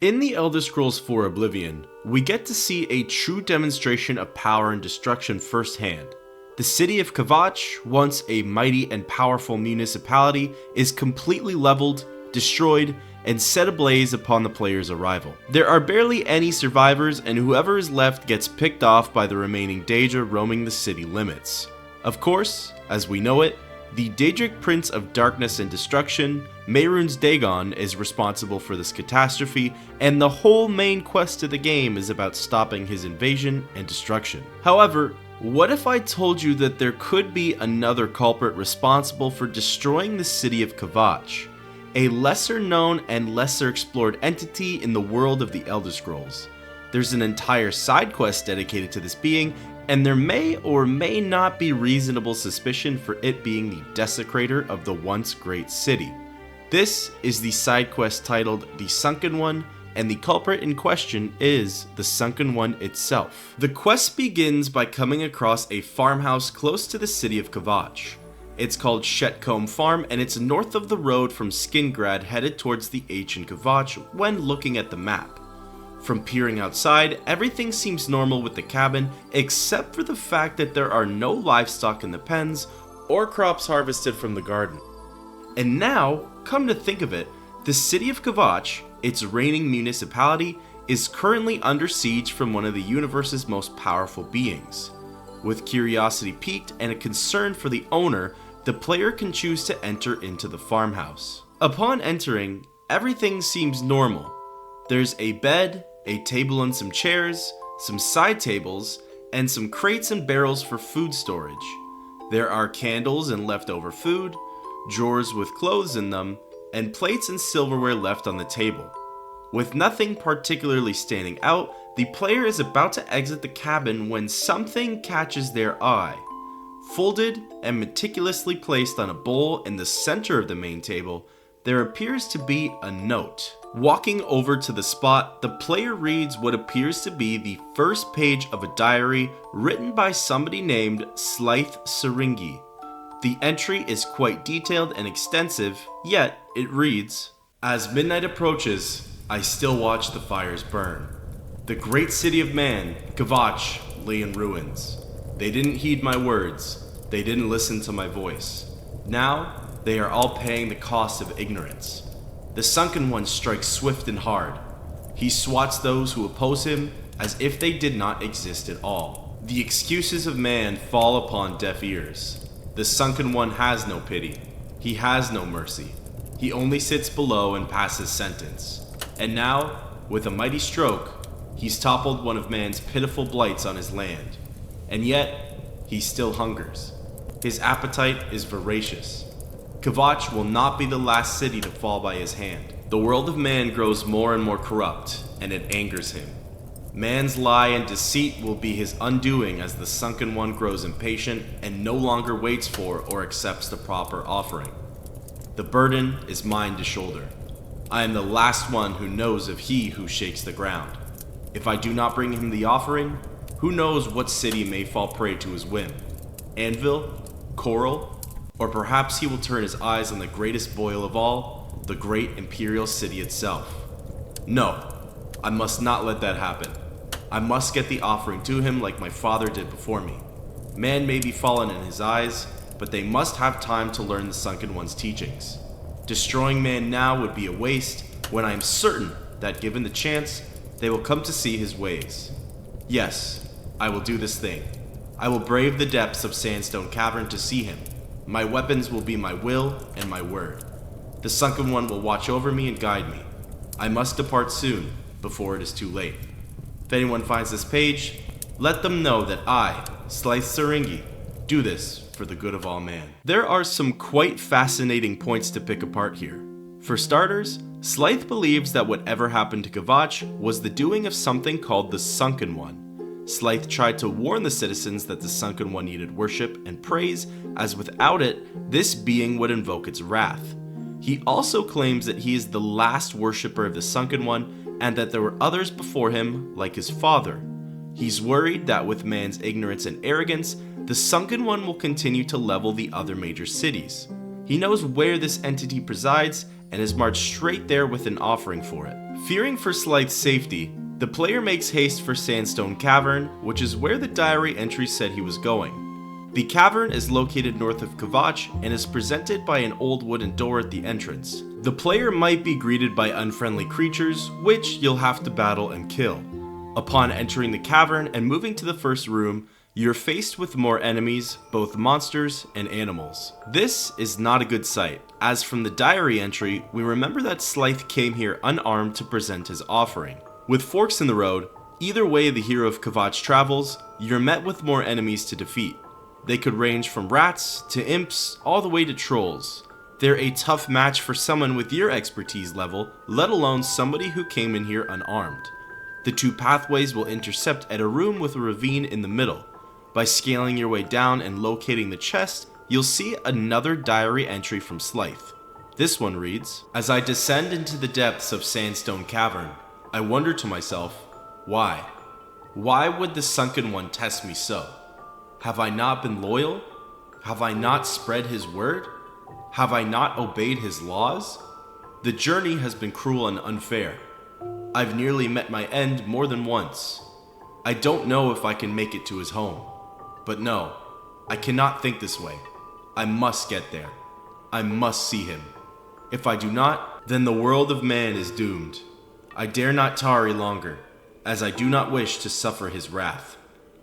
In the Elder Scrolls IV Oblivion, we get to see a true demonstration of power and destruction firsthand. The city of Kvatch, once a mighty and powerful municipality, is completely leveled, destroyed, and set ablaze upon the player's arrival. There are barely any survivors, and whoever is left gets picked off by the remaining Daedra roaming the city limits. Of course, as we know it, the Daedric Prince of Darkness and Destruction, Mehrunes Dagon, is responsible for this catastrophe, and the whole main quest of the game is about stopping his invasion and destruction. However, what if I told you that there could be another culprit responsible for destroying the city of Kvatch, a lesser known and lesser explored entity in the world of the Elder Scrolls? There's an entire side quest dedicated to this being, and there may or may not be reasonable suspicion for it being the desecrator of the once great city. This is the side quest titled The Sunken One, and the culprit in question is the Sunken One itself. The quest begins by coming across a farmhouse close to the city of Kvatch. It's called Shome Farm, and it's north of the road from Skingrad headed towards the ancient Kvatch when looking at the map. From peering outside, everything seems normal with the cabin, except for the fact that there are no livestock in the pens or crops harvested from the garden. And now, come to think of it, the city of Kvatch, its reigning municipality, is currently under siege from one of the universe's most powerful beings. With curiosity piqued and a concern for the owner, the player can choose to enter into the farmhouse. Upon entering, everything seems normal. There's a bed, a table and some chairs, some side tables, and some crates and barrels for food storage. There are candles and leftover food, drawers with clothes in them, and plates and silverware left on the table. With nothing particularly standing out, the player is about to exit the cabin when something catches their eye. Folded and meticulously placed on a bowl in the center of the main table, there appears to be a note. Walking over to the spot, the player reads what appears to be the first page of a diary written by somebody named Slythe Syringi. The entry is quite detailed and extensive, yet it reads, "As midnight approaches, I still watch the fires burn. The great city of man, Kvatch, lay in ruins. They didn't heed my words. They didn't listen to my voice. Now, they are all paying the cost of ignorance. The Sunken One strikes swift and hard. He swats those who oppose him as if they did not exist at all. The excuses of man fall upon deaf ears. The Sunken One has no pity. He has no mercy. He only sits below and passes sentence. And now, with a mighty stroke, he's toppled one of man's pitiful blights on his land. And yet, he still hungers. His appetite is voracious. Kvatch will not be the last city to fall by his hand. The world of man grows more and more corrupt, and it angers him. Man's lie and deceit will be his undoing as the Sunken One grows impatient and no longer waits for or accepts the proper offering. The burden is mine to shoulder. I am the last one who knows of he who shakes the ground. If I do not bring him the offering, who knows what city may fall prey to his whim? Anvil? Coral? Or perhaps he will turn his eyes on the greatest boil of all, the great imperial city itself. No, I must not let that happen. I must get the offering to him like my father did before me. Man may be fallen in his eyes, but they must have time to learn the Sunken One's teachings. Destroying man now would be a waste when I am certain that given the chance, they will come to see his ways. Yes, I will do this thing. I will brave the depths of Sandstone Cavern to see him. My weapons will be my will and my word. The Sunken One will watch over me and guide me. I must depart soon, before it is too late. If anyone finds this page, let them know that I, Slythe Syringi, do this for the good of all man." There are some quite fascinating points to pick apart here. For starters, Slythe believes that whatever happened to Kvatch was the doing of something called the Sunken One. Slythe tried to warn the citizens that the Sunken One needed worship and praise, as without it, this being would invoke its wrath. He also claims that he is the last worshipper of the Sunken One, and that there were others before him, like his father. He's worried that with man's ignorance and arrogance, the Sunken One will continue to level the other major cities. He knows where this entity presides, and is marched straight there with an offering for it. Fearing for Slythe's safety, the player makes haste for Sandstone Cavern, which is where the diary entry said he was going. The cavern is located north of Kvatch and is presented by an old wooden door at the entrance. The player might be greeted by unfriendly creatures, which you'll have to battle and kill. Upon entering the cavern and moving to the first room, you're faced with more enemies, both monsters and animals. This is not a good sight, as from the diary entry, we remember that Slyth came here unarmed to present his offering. With forks in the road, either way the hero of Kvatch travels, you're met with more enemies to defeat. They could range from rats to imps, all the way to trolls. They're a tough match for someone with your expertise level, let alone somebody who came in here unarmed. The two pathways will intercept at a room with a ravine in the middle. By scaling your way down and locating the chest, you'll see another diary entry from Slyth. This one reads, "As I descend into the depths of Sandstone Cavern, I wonder to myself, why? Why would the Sunken One test me so? Have I not been loyal? Have I not spread his word? Have I not obeyed his laws? The journey has been cruel and unfair. I've nearly met my end more than once. I don't know if I can make it to his home. But no, I cannot think this way. I must get there. I must see him. If I do not, then the world of man is doomed. I dare not tarry longer, as I do not wish to suffer his wrath.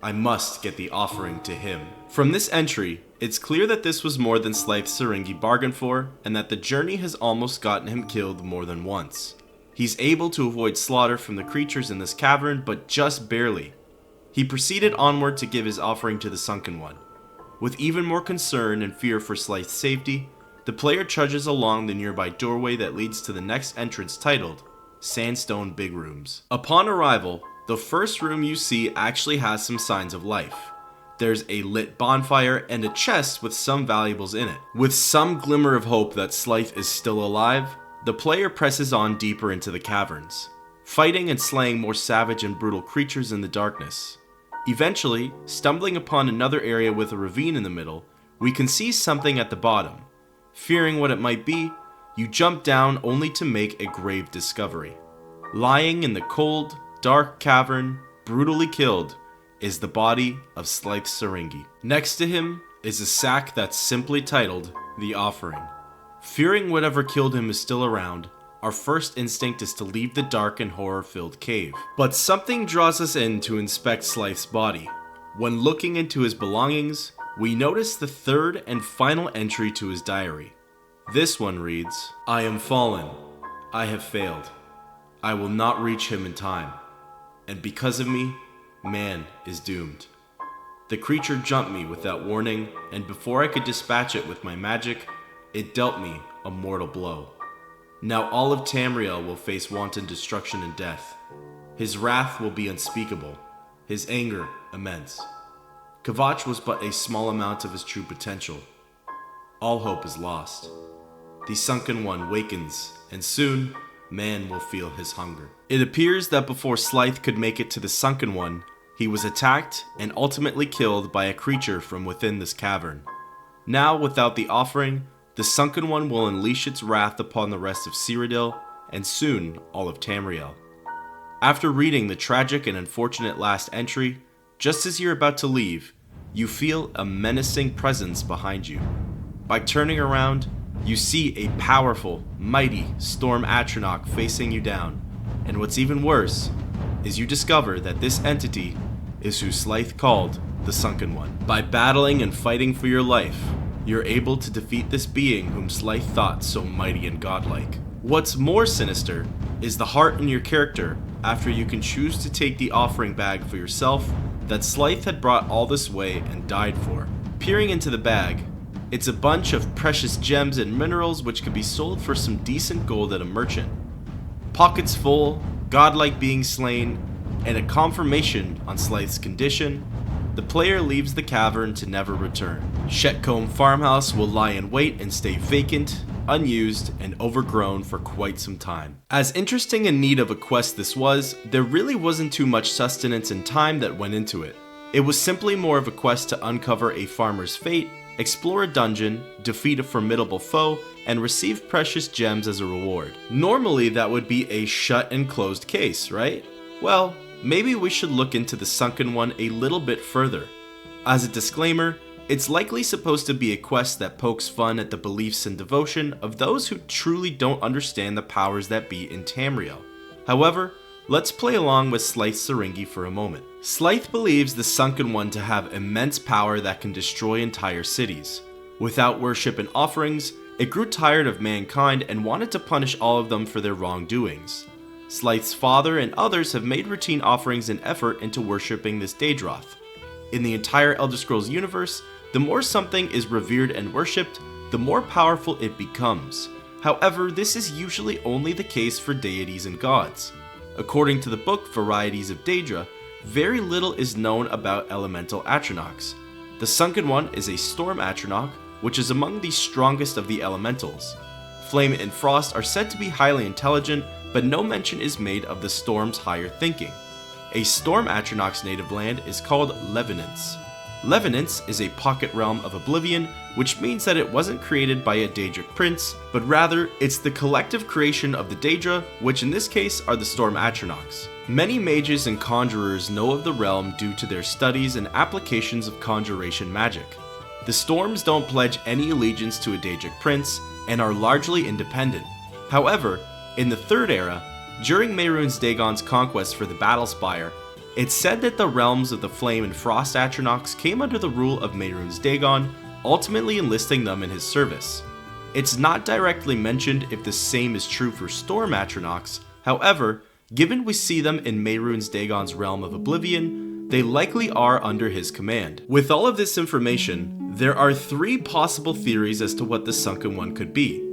I must get the offering to him." From this entry, it's clear that this was more than Slyth Syringi bargained for, and that the journey has almost gotten him killed more than once. He's able to avoid slaughter from the creatures in this cavern, but just barely. He proceeded onward to give his offering to the Sunken One. With even more concern and fear for Slyth's safety, the player trudges along the nearby doorway that leads to the next entrance titled Sandstone Big Rooms. Upon arrival, the first room you see actually has some signs of life. There's a lit bonfire and a chest with some valuables in it. With some glimmer of hope that Slyth is still alive, the player presses on deeper into the caverns, fighting and slaying more savage and brutal creatures in the darkness. Eventually, stumbling upon another area with a ravine in the middle, we can see something at the bottom. Fearing what it might be, you jump down only to make a grave discovery. Lying in the cold, dark cavern, brutally killed, is the body of Slyth Syringi. Next to him is a sack that's simply titled The Offering. Fearing whatever killed him is still around, our first instinct is to leave the dark and horror-filled cave. But something draws us in to inspect Slyth's body. When looking into his belongings, we notice the third and final entry to his diary. This one reads, "I am fallen. I have failed. I will not reach him in time. And because of me, man is doomed. The creature jumped me without warning, and before I could dispatch it with my magic, it dealt me a mortal blow. Now all of Tamriel will face wanton destruction and death. His wrath will be unspeakable, his anger immense. Kvatch was but a small amount of his true potential. All hope is lost. The Sunken One wakens, and soon, man will feel his hunger." It appears that before Slyth could make it to the Sunken One, he was attacked and ultimately killed by a creature from within this cavern. Now, without the offering, the Sunken One will unleash its wrath upon the rest of Cyrodiil, and soon all of Tamriel. After reading the tragic and unfortunate last entry, just as you're about to leave, you feel a menacing presence behind you. By turning around, you see a powerful, mighty Storm Atronach facing you down, and what's even worse is you discover that this entity is who Slyth called the Sunken One. By battling and fighting for your life, you're able to defeat this being whom Slyth thought so mighty and godlike. What's more sinister is the heart in your character after you can choose to take the offering bag for yourself that Slyth had brought all this way and died for. Peering into the bag, it's a bunch of precious gems and minerals which could be sold for some decent gold at a merchant. Pockets full, godlike being slain, and a confirmation on Slyth's condition, the player leaves the cavern to never return. Shome Farmhouse will lie in wait and stay vacant, unused, and overgrown for quite some time. As interesting and neat of a quest this was, there really wasn't too much sustenance and time that went into it. It was simply more of a quest to uncover a farmer's fate, explore a dungeon, defeat a formidable foe, and receive precious gems as a reward. Normally that would be a shut and closed case, right? Well, maybe we should look into the Sunken One a little bit further. As a disclaimer, it's likely supposed to be a quest that pokes fun at the beliefs and devotion of those who truly don't understand the powers that be in Tamriel. However, let's play along with Slyth Sarengi for a moment. Slyth believes the Sunken One to have immense power that can destroy entire cities. Without worship and offerings, it grew tired of mankind and wanted to punish all of them for their wrongdoings. Slyth's father and others have made routine offerings and effort into worshipping this Daedroth. In the entire Elder Scrolls universe, the more something is revered and worshipped, the more powerful it becomes. However, this is usually only the case for deities and gods. According to the book Varieties of Daedra, very little is known about elemental Atronachs. The Sunken One is a storm Atronach, which is among the strongest of the elementals. Flame and Frost are said to be highly intelligent, but no mention is made of the storm's higher thinking. A storm Atronach's native land is called Levenance. Levenance is a pocket realm of Oblivion, which means that it wasn't created by a Daedric prince, but rather it's the collective creation of the Daedra, which in this case are the storm Atronachs. Many mages and conjurers know of the realm due to their studies and applications of conjuration magic. The storms don't pledge any allegiance to a Daedric prince and are largely independent. However, in the Third Era, during Mehrunes Dagon's conquest for the Battlespire, it's said that the realms of the Flame and Frost Atronachs came under the rule of Mehrunes Dagon, ultimately enlisting them in his service. It's not directly mentioned if the same is true for Storm Atronachs, however, given we see them in Mehrunes Dagon's realm of Oblivion, they likely are under his command. With all of this information, there are three possible theories as to what the Sunken One could be.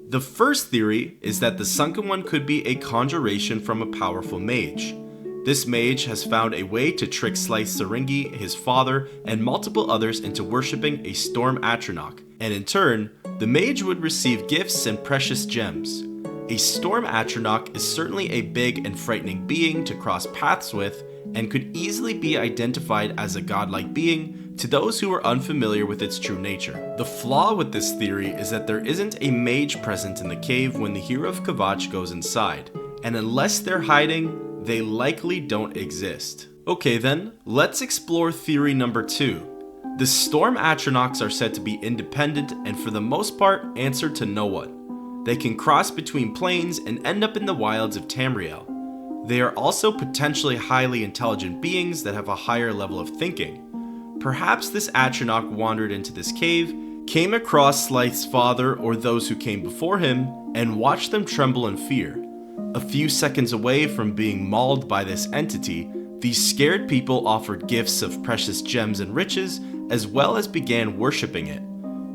The first theory is that the Sunken One could be a conjuration from a powerful mage. This mage has found a way to trick Slyth Sarengi, his father, and multiple others into worshipping a storm Atronach, and in turn, the mage would receive gifts and precious gems. A storm Atronach is certainly a big and frightening being to cross paths with, and could easily be identified as a godlike being to those who are unfamiliar with its true nature. The flaw with this theory is that there isn't a mage present in the cave when the hero of Kvatch goes inside, and unless they're hiding, they likely don't exist. Okay then, let's explore theory number 2. The storm Atronachs are said to be independent and for the most part answer to no one. They can cross between planes and end up in the wilds of Tamriel. They are also potentially highly intelligent beings that have a higher level of thinking. Perhaps this Atronach wandered into this cave, came across Slyth's father or those who came before him, and watched them tremble in fear. A few seconds away from being mauled by this entity, these scared people offered gifts of precious gems and riches, as well as began worshipping it.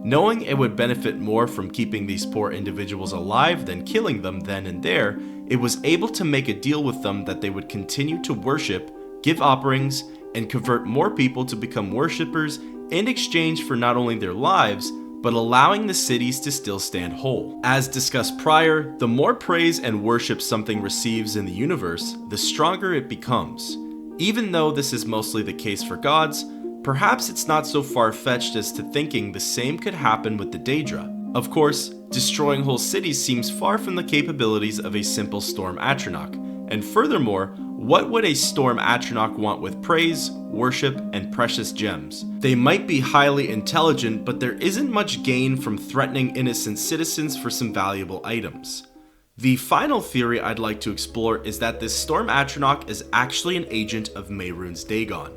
Knowing it would benefit more from keeping these poor individuals alive than killing them then and there, it was able to make a deal with them that they would continue to worship, give offerings, and convert more people to become worshippers in exchange for not only their lives, but allowing the cities to still stand whole. As discussed prior, the more praise and worship something receives in the universe, the stronger it becomes. Even though this is mostly the case for gods, perhaps it's not so far-fetched as to thinking the same could happen with the Daedra. Of course, destroying whole cities seems far from the capabilities of a simple storm Atronach, and furthermore, what would a storm Atronach want with praise, worship, and precious gems? They might be highly intelligent, but there isn't much gain from threatening innocent citizens for some valuable items. The final theory I'd like to explore is that this storm Atronach is actually an agent of Mehrunes Dagon.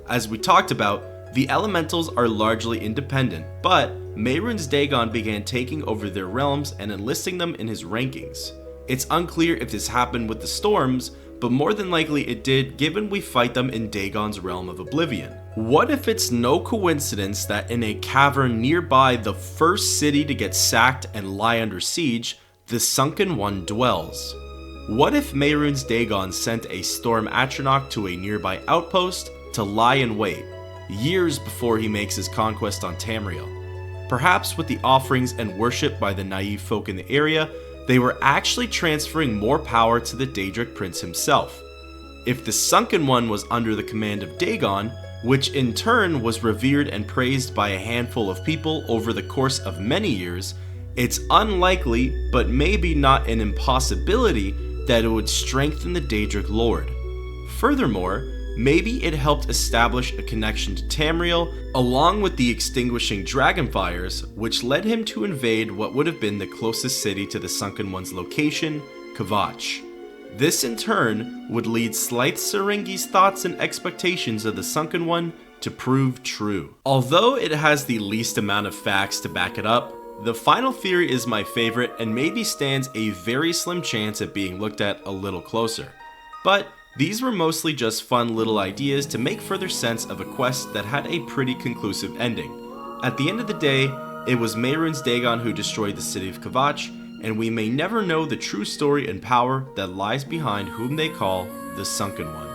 As we talked about, the elementals are largely independent, but Mehrunes Dagon began taking over their realms and enlisting them in his rankings. It's unclear if this happened with the storms, but more than likely it did, given we fight them in Dagon's realm of Oblivion. What if it's no coincidence that in a cavern nearby the first city to get sacked and lie under siege, the Sunken One dwells? What if Mehrunes Dagon sent a storm Atronach to a nearby outpost to lie in wait, years before he makes his conquest on Tamriel? Perhaps with the offerings and worship by the naive folk in the area, they were actually transferring more power to the Daedric prince himself. If the Sunken One was under the command of Dagon, which in turn was revered and praised by a handful of people over the course of many years, It's unlikely, but maybe not an impossibility, that it would strengthen the Daedric Lord. Furthermore, maybe it helped establish a connection to Tamriel, along with the extinguishing dragonfires, which led him to invade what would have been the closest city to the Sunken One's location, Kvatch. This in turn would lead Slythe Syringe's thoughts and expectations of the Sunken One to prove true. Although it has the least amount of facts to back it up, the final theory is my favorite and maybe stands a very slim chance at being looked at a little closer. But these were mostly just fun little ideas to make further sense of a quest that had a pretty conclusive ending. At the end of the day, it was Mehrunes Dagon who destroyed the city of Kvatch, and we may never know the true story and power that lies behind whom they call the Sunken One.